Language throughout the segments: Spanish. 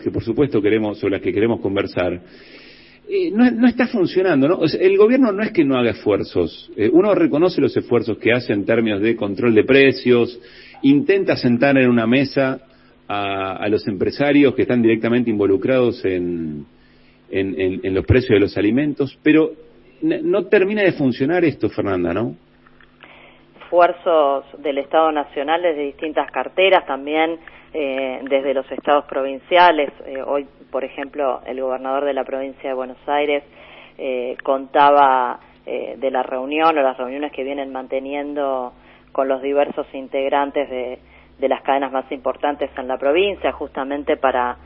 que por supuesto sobre las que queremos conversar, no está funcionando, ¿no? O sea, el gobierno no es que no haga esfuerzos, uno reconoce los esfuerzos que hace en términos de control de precios, intenta sentar en una mesa a los empresarios que están directamente involucrados en los precios de los alimentos, pero no termina de funcionar esto, Fernanda, ¿no? Esfuerzos del Estado Nacional desde distintas carteras, también desde los estados provinciales. Hoy, por ejemplo, el gobernador de la provincia de Buenos Aires contaba de la reunión o las reuniones que vienen manteniendo con los diversos integrantes de las cadenas más importantes en la provincia, justamente para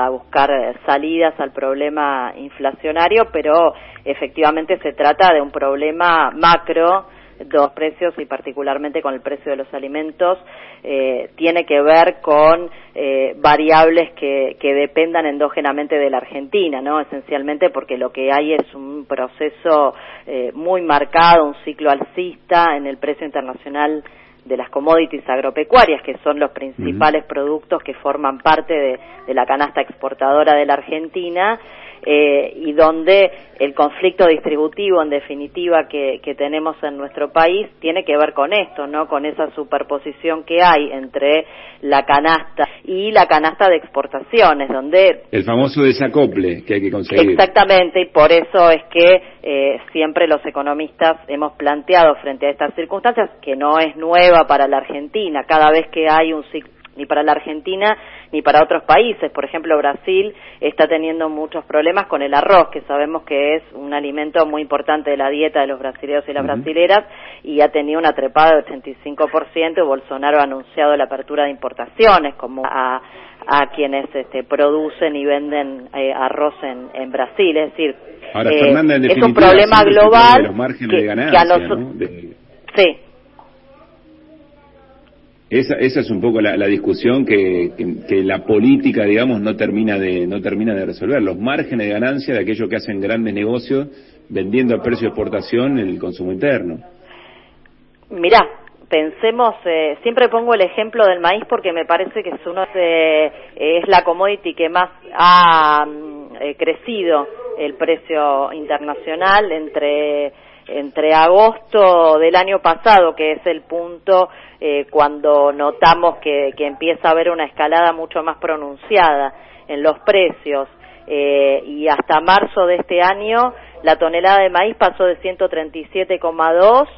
buscar salidas al problema inflacionario, pero efectivamente se trata de un problema macro de los precios y particularmente con el precio de los alimentos. Tiene que ver con variables que dependan endógenamente de la Argentina, ¿no? Esencialmente porque lo que hay es un proceso muy marcado, un ciclo alcista en el precio internacional de las commodities agropecuarias, que son los principales productos que forman parte de la canasta exportadora de la Argentina, y donde el conflicto distributivo, en definitiva, que tenemos en nuestro país, tiene que ver con esto, ¿no? Con esa superposición que hay entre la canasta y la canasta de exportaciones, donde... El famoso desacople que hay que conseguir. Exactamente, y por eso es que siempre los economistas hemos planteado frente a estas circunstancias, que no es nueva para la Argentina, cada vez que hay un ciclo, ni para la Argentina ni para otros países. Por ejemplo, Brasil está teniendo muchos problemas con el arroz, que sabemos que es un alimento muy importante de la dieta de los brasileños y las brasileras, y ha tenido una trepada de 85%, y Bolsonaro ha anunciado la apertura de importaciones como a quienes producen y venden arroz en Brasil. Es decir, ahora, Fernanda, es un problema global de los márgenes de ganancia, que a nosotros... ¿no? Sí. Esa es un poco la discusión que la política, digamos, no termina de resolver. Los márgenes de ganancia de aquellos que hacen grandes negocios vendiendo a precio de exportación el consumo interno. Mirá, pensemos, siempre pongo el ejemplo del maíz porque me parece que es la commodity que más ha crecido el precio internacional entre agosto del año pasado, que es el punto cuando notamos que empieza a haber una escalada mucho más pronunciada en los precios, y hasta marzo de este año la tonelada de maíz pasó de $137,2,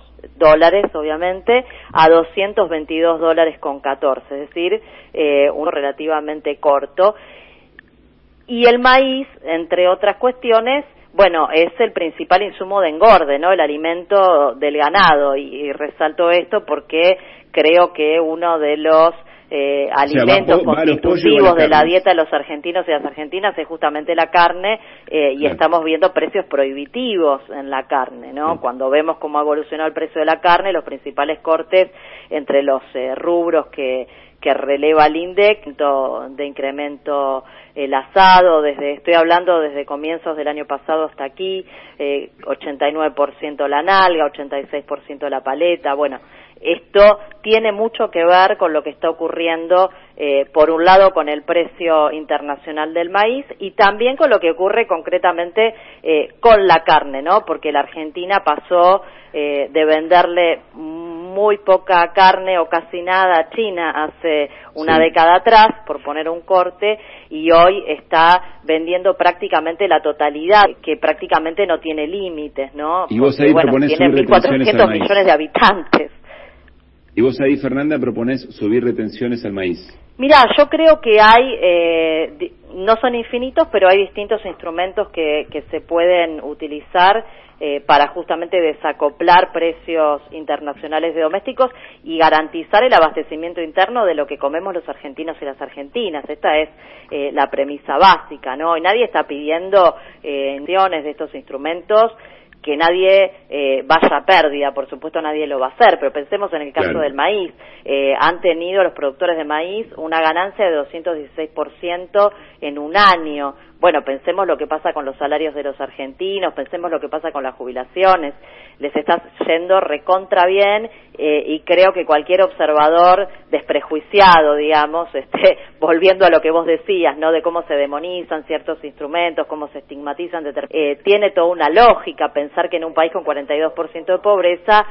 obviamente, a $222,14, es decir, uno relativamente corto. Y el maíz, entre otras cuestiones, bueno, es el principal insumo de engorde, ¿no? El alimento del ganado, y resalto esto porque creo que uno de los alimentos constitutivos de la dieta de los argentinos y las argentinas es justamente la carne, y estamos viendo precios prohibitivos en la carne, ¿no? Cuando vemos cómo ha evolucionado el precio de la carne, los principales cortes entre los rubros que releva el INDEC de incremento el asado, estoy hablando desde comienzos del año pasado hasta aquí, 89% la nalga, 86% la paleta. Bueno, esto tiene mucho que ver con lo que está ocurriendo, por un lado con el precio internacional del maíz, y también con lo que ocurre concretamente con la carne, ¿no? Porque la Argentina pasó de venderle muy poca carne o casi nada a China hace una década atrás, por poner un corte, y hoy está vendiendo prácticamente la totalidad, que prácticamente no tiene límites, ¿no? Y vos ahí proponés tiene 1.400 millones de habitantes. Y vos ahí, Fernanda, proponés subir retenciones al maíz. Mirá, yo creo que hay, no son infinitos, pero hay distintos instrumentos que se pueden utilizar para justamente desacoplar precios internacionales de domésticos y garantizar el abastecimiento interno de lo que comemos los argentinos y las argentinas. Esta es la premisa básica, ¿no? Y nadie está pidiendo de estos instrumentos que nadie vaya a pérdida, por supuesto nadie lo va a hacer, pero pensemos en el caso del maíz. Han tenido los productores de maíz una ganancia de 216% en un año, bueno, pensemos lo que pasa con los salarios de los argentinos, pensemos lo que pasa con las jubilaciones, les está yendo recontra bien, y creo que cualquier observador desprejuiciado, digamos, volviendo a lo que vos decías, ¿no?, de cómo se demonizan ciertos instrumentos, cómo se estigmatizan, tiene toda una lógica pensar que en un país con 42% de pobreza,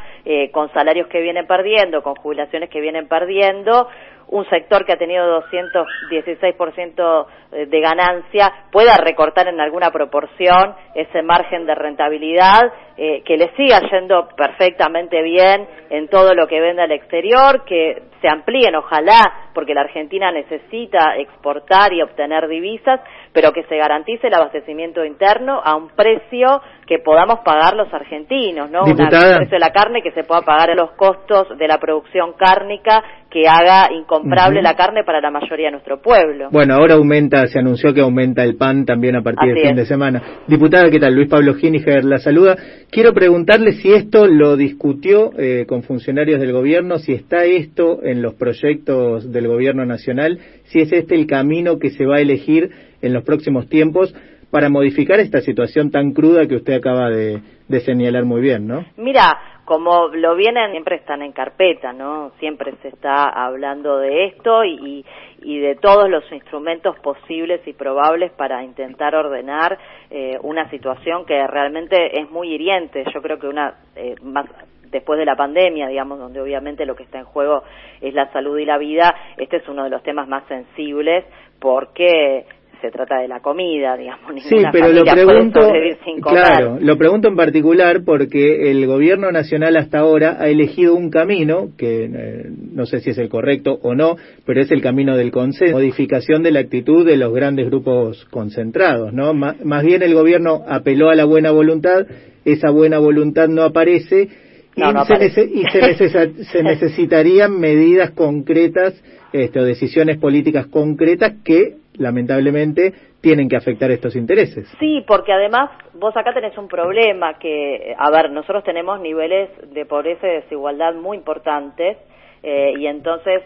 con salarios que vienen perdiendo, con jubilaciones que vienen perdiendo, un sector que ha tenido 216% de ganancia pueda recortar en alguna proporción ese margen de rentabilidad, que le siga yendo perfectamente bien en todo lo que vende al exterior, que se amplíen, ojalá, porque la Argentina necesita exportar y obtener divisas, pero que se garantice el abastecimiento interno a un precio que podamos pagar los argentinos, ¿no? Un precio de la carne que se pueda pagar los costos de la producción cárnica, que haga incomprable la carne para la mayoría de nuestro pueblo. Bueno, ahora se anunció que aumenta el pan también a partir del fin de semana. Diputada, ¿qué tal? Luis Pablo Giniger la saluda. Quiero preguntarle si esto lo discutió con funcionarios del gobierno, si está esto en los proyectos del gobierno nacional, si es este el camino que se va a elegir en los próximos tiempos para modificar esta situación tan cruda que usted acaba de señalar muy bien, ¿no? Mira, como lo vienen, siempre están en carpeta, ¿no? Siempre se está hablando de esto y de todos los instrumentos posibles y probables para intentar ordenar una situación que realmente es muy hiriente. Yo creo que más después de la pandemia, digamos, donde obviamente lo que está en juego es la salud y la vida, este es uno de los temas más sensibles porque se trata de la comida, digamos, ninguna familia puede sobrevivir sin comer. Claro, lo pregunto en particular porque el gobierno nacional hasta ahora ha elegido un camino que no sé si es el correcto o no, pero es el camino del consenso, modificación de la actitud de los grandes grupos concentrados, ¿no? Más bien el gobierno apeló a la buena voluntad, esa buena voluntad no aparece y se necesitarían medidas concretas o decisiones políticas concretas que lamentablemente tienen que afectar estos intereses. Sí, porque además vos acá tenés un problema que, nosotros tenemos niveles de pobreza y desigualdad muy importantes, y entonces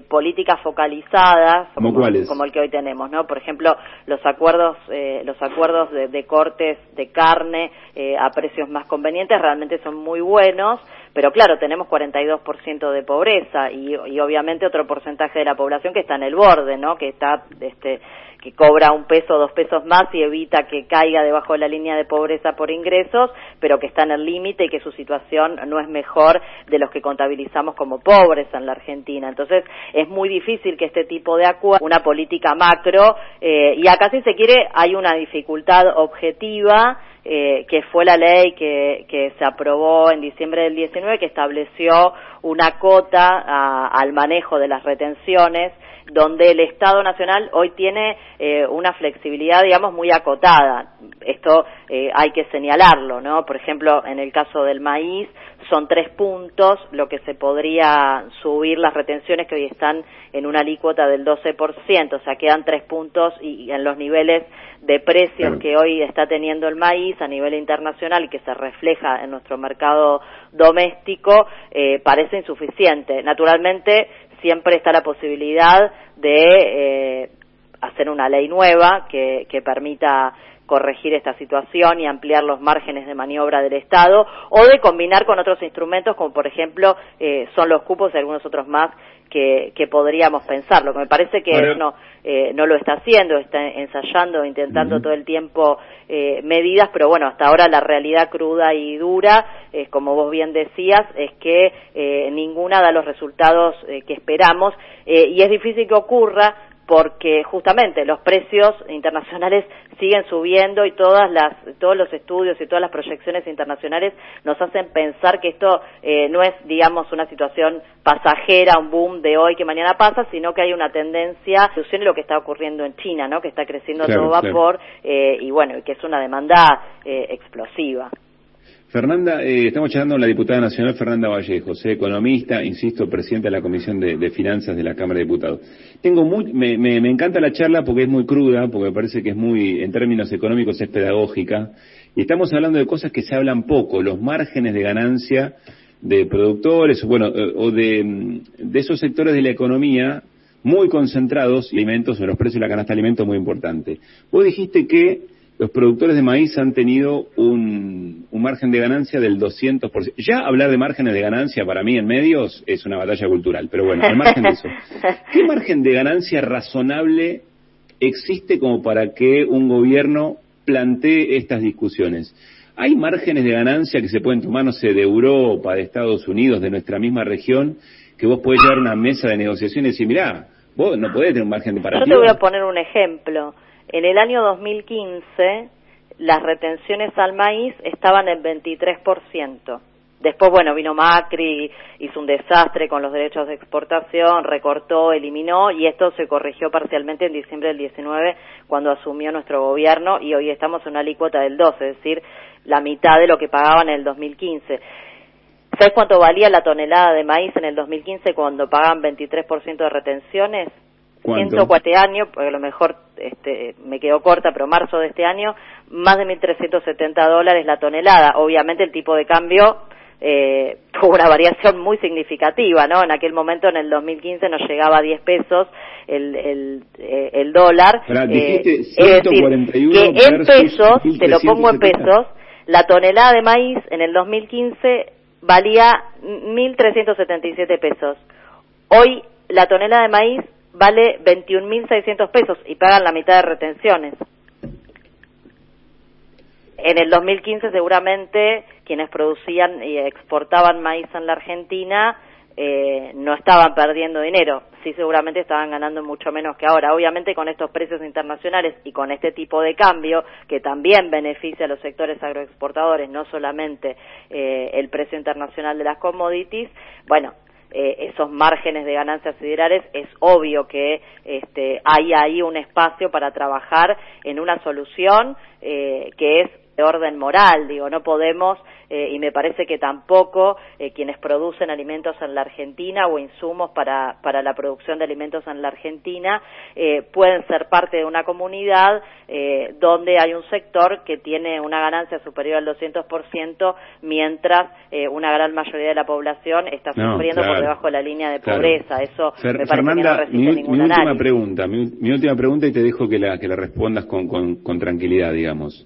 políticas focalizadas como el que hoy tenemos, ¿no? Por ejemplo, los acuerdos de cortes de carne a precios más convenientes realmente son muy buenos, pero claro, tenemos 42% de pobreza y obviamente otro porcentaje de la población que está en el borde, ¿no? Que está que cobra 1 peso, 2 pesos más y evita que caiga debajo de la línea de pobreza por ingresos, pero que está en el límite y que su situación no es mejor de los que contabilizamos como pobres en la Argentina. Entonces, es muy difícil que este tipo de acuerdos, una política macro, y acá si se quiere hay una dificultad objetiva, que fue la ley que se aprobó en diciembre del 19, que estableció una cota al manejo de las retenciones, donde el Estado Nacional hoy tiene una flexibilidad, digamos, muy acotada. Esto hay que señalarlo, ¿no? Por ejemplo, en el caso del maíz, son 3 puntos lo que se podría subir las retenciones, que hoy están en una alícuota del 12%, o sea, quedan 3 puntos y en los niveles de precios que hoy está teniendo el maíz a nivel internacional y que se refleja en nuestro mercado doméstico, parece insuficiente. Naturalmente, siempre está la posibilidad de hacer una ley nueva que permita corregir esta situación y ampliar los márgenes de maniobra del Estado, o de combinar con otros instrumentos como por ejemplo son los cupos y algunos otros más que podríamos pensar. Lo que me parece que no lo está haciendo, está ensayando, intentando todo el tiempo medidas, pero bueno, hasta ahora la realidad cruda y dura, como vos bien decías, es que ninguna da los resultados que esperamos, y es difícil que ocurra porque justamente los precios internacionales siguen subiendo y todos los estudios y todas las proyecciones internacionales nos hacen pensar que esto no es, digamos, una situación pasajera, un boom de hoy que mañana pasa, sino que hay una tendencia a de lo que está ocurriendo en China, ¿no? Que está creciendo a todo vapor, y bueno, que es una demanda explosiva. Fernanda, estamos charlando con la diputada nacional Fernanda Vallejos, economista, insisto, presidenta de la Comisión de Finanzas de la Cámara de Diputados. Me encanta la charla porque es muy cruda, porque me parece que es muy, en términos económicos, es pedagógica, y estamos hablando de cosas que se hablan poco, los márgenes de ganancia de productores, o de esos sectores de la economía muy concentrados, alimentos, en los precios de la canasta de alimentos muy importante. Vos dijiste que los productores de maíz han tenido un margen de ganancia del 200%. Ya hablar de márgenes de ganancia para mí en medios es una batalla cultural, pero bueno, al margen de eso, ¿qué margen de ganancia razonable existe como para que un gobierno plantee estas discusiones? ¿Hay márgenes de ganancia que se pueden tomar, no sé, de Europa, de Estados Unidos, de nuestra misma región, que vos podés llevar a una mesa de negociación y decir, mirá, vos no podés tener un margen de parativo? Yo te voy a poner un ejemplo. En el año 2015, las retenciones al maíz estaban en 23%. Después, bueno, vino Macri, hizo un desastre con los derechos de exportación, recortó, eliminó, y esto se corrigió parcialmente en diciembre del 19, cuando asumió nuestro gobierno, y hoy estamos en una alícuota del 12, es decir, la mitad de lo que pagaban en el 2015. ¿Sabes cuánto valía la tonelada de maíz en el 2015 cuando pagaban 23% de retenciones? ¿Cuánto? 104 años, porque a lo mejor me quedó corta, pero marzo de este año, más de $1.370 la tonelada. Obviamente el tipo de cambio tuvo una variación muy significativa, ¿no? En aquel momento, en el 2015, nos llegaba a 10 pesos el dólar. Dijiste 141 es decir, que en pesos, te lo pongo en pesos, la tonelada de maíz en el 2015 valía 1.377 pesos. Hoy la tonelada de maíz vale 21.600 pesos y pagan la mitad de retenciones. En el 2015 seguramente quienes producían y exportaban maíz en la Argentina no estaban perdiendo dinero, sí seguramente estaban ganando mucho menos que ahora. Obviamente con estos precios internacionales y con este tipo de cambio que también beneficia a los sectores agroexportadores, no solamente el precio internacional de las commodities, bueno, esos márgenes de ganancias siderales, es obvio que hay ahí un espacio para trabajar en una solución que es de orden moral. Digo, no podemos, y me parece que tampoco quienes producen alimentos en la Argentina o insumos para la producción de alimentos en la Argentina pueden ser parte de una comunidad donde hay un sector que tiene una ganancia superior al 200%, mientras una gran mayoría de la población está sufriendo por debajo de la línea de pobreza. Eso me parece Fernanda, que no resiste ningún análisis. Mi última pregunta, y te dejo que la respondas con tranquilidad, digamos.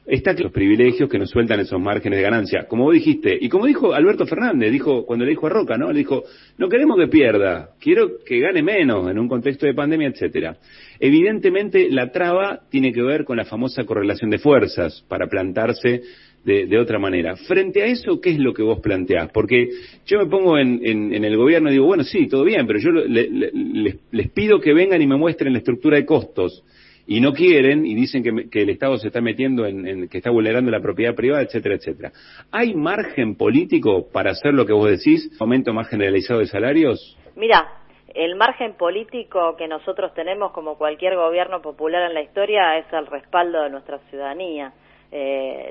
Está los privilegios que nos sueltan esos márgenes de ganancia, como vos dijiste, y como dijo Alberto Fernández, cuando le dijo a Roca, ¿no? Le dijo, no queremos que pierda, quiero que gane menos en un contexto de pandemia, etcétera. Evidentemente la traba tiene que ver con la famosa correlación de fuerzas para plantarse de otra manera. Frente a eso, ¿qué es lo que vos planteás? Porque yo me pongo en el gobierno y digo, bueno, sí, todo bien, pero yo les pido que vengan y me muestren la estructura de costos. Y no quieren, y dicen que el Estado se está metiendo que está vulnerando la propiedad privada, etcétera, etcétera. ¿Hay margen político para hacer lo que vos decís, aumento más generalizado de salarios? Mira, el margen político que nosotros tenemos, como cualquier gobierno popular en la historia, es el respaldo de nuestra ciudadanía.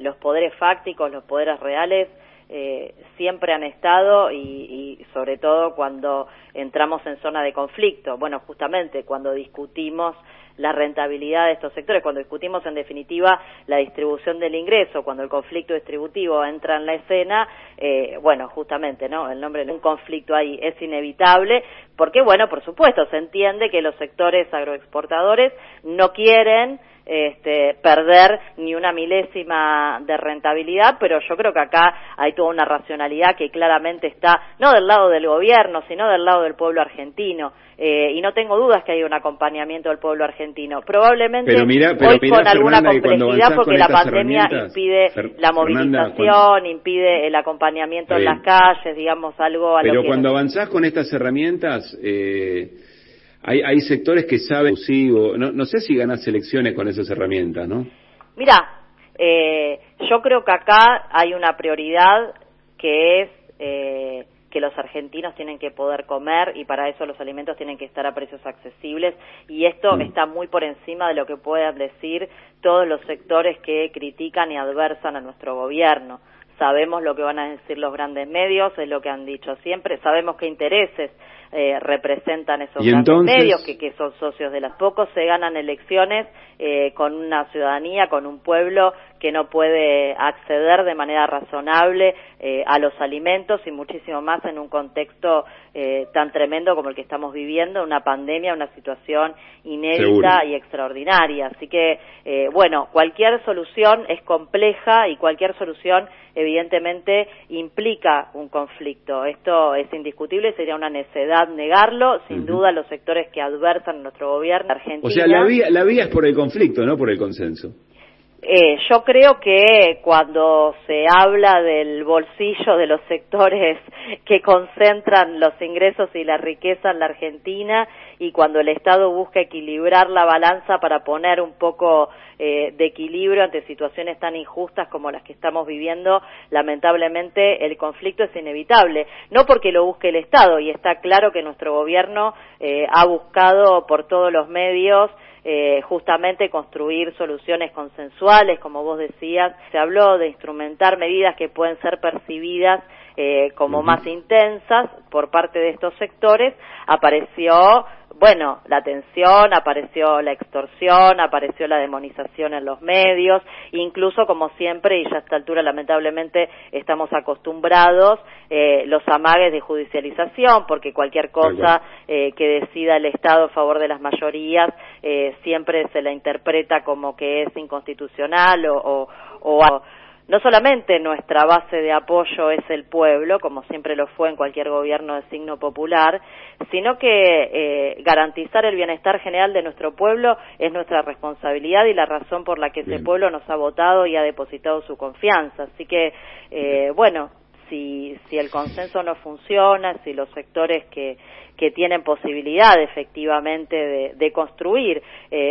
Los poderes fácticos, los poderes reales, siempre han estado y sobre todo cuando entramos en zona de conflicto. Bueno, justamente cuando discutimos la rentabilidad de estos sectores, cuando discutimos en definitiva la distribución del ingreso, cuando el conflicto distributivo entra en la escena, bueno, justamente, ¿no? El nombre de un conflicto ahí es inevitable, porque bueno, por supuesto, se entiende que los sectores agroexportadores no quieren perder ni una milésima de rentabilidad, pero yo creo que acá hay toda una racionalidad que claramente está no del lado del gobierno, sino del lado del pueblo argentino, y no tengo dudas que hay un acompañamiento del pueblo argentino, probablemente hoy con alguna complejidad porque la pandemia impide la movilización, impide el acompañamiento en las calles, digamos, algo a lo que... Pero cuando avanzás con estas herramientas, hay sectores que saben, no sé si ganás elecciones con esas herramientas, ¿no? Mira, yo creo que acá hay una prioridad que es que los argentinos tienen que poder comer, y para eso los alimentos tienen que estar a precios accesibles, y esto está muy por encima de lo que puedan decir todos los sectores que critican y adversan a nuestro gobierno. Sabemos lo que van a decir los grandes medios, es lo que han dicho siempre, sabemos qué intereses representan esos grandes medios, que son socios de las. Pocos se ganan elecciones con una ciudadanía, con un pueblo que no puede acceder de manera razonable a los alimentos, y muchísimo más en un contexto tan tremendo como el que estamos viviendo, una pandemia, una situación inédita. Seguro. Y extraordinaria. Así que, bueno, cualquier solución es compleja y cualquier solución evidentemente implica un conflicto. Esto es indiscutible, sería una necedad negarlo. Sin duda los sectores que adversan a nuestro gobierno, Argentina... O sea, la vía es por el conflicto, no por el consenso. Yo creo que cuando se habla del bolsillo de los sectores que concentran los ingresos y la riqueza en la Argentina, y cuando el Estado busca equilibrar la balanza para poner un poco de equilibrio ante situaciones tan injustas como las que estamos viviendo, lamentablemente el conflicto es inevitable. No porque lo busque el Estado, y está claro que nuestro gobierno ha buscado por todos los medios justamente construir soluciones consensuales, como vos decías. Se habló de instrumentar medidas que pueden ser percibidas como más intensas por parte de estos sectores. Apareció, bueno, la tensión, apareció la extorsión, apareció la demonización en los medios, incluso, como siempre, y ya a esta altura lamentablemente estamos acostumbrados, los amagues de judicialización, porque cualquier cosa que decida el Estado a favor de las mayorías siempre se la interpreta como que es inconstitucional o no solamente nuestra base de apoyo es el pueblo, como siempre lo fue en cualquier gobierno de signo popular, sino que garantizar el bienestar general de nuestro pueblo es nuestra responsabilidad y la razón por la que ese pueblo nos ha votado y ha depositado su confianza. Así que, bueno, si el consenso no funciona, si los sectores que tienen posibilidad efectivamente de construir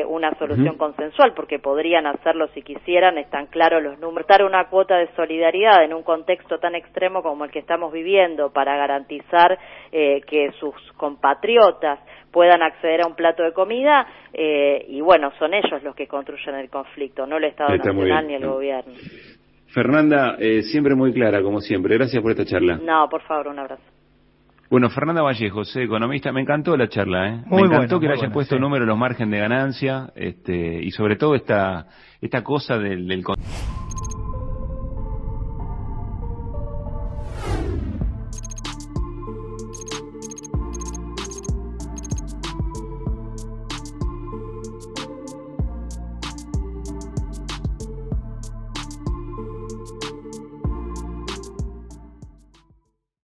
una solución consensual, porque podrían hacerlo si quisieran, están claros los números. Dar una cuota de solidaridad en un contexto tan extremo como el que estamos viviendo para garantizar que sus compatriotas puedan acceder a un plato de comida, y bueno, son ellos los que construyen el conflicto, no el Estado Nacional ni el gobierno. Fernanda, siempre muy clara, como siempre. Gracias por esta charla. No, por favor, un abrazo. Bueno, Fernanda Vallejos, economista, me encantó la charla, Me encantó que le hayas puesto número a los márgenes de ganancia, y sobre todo esta cosa del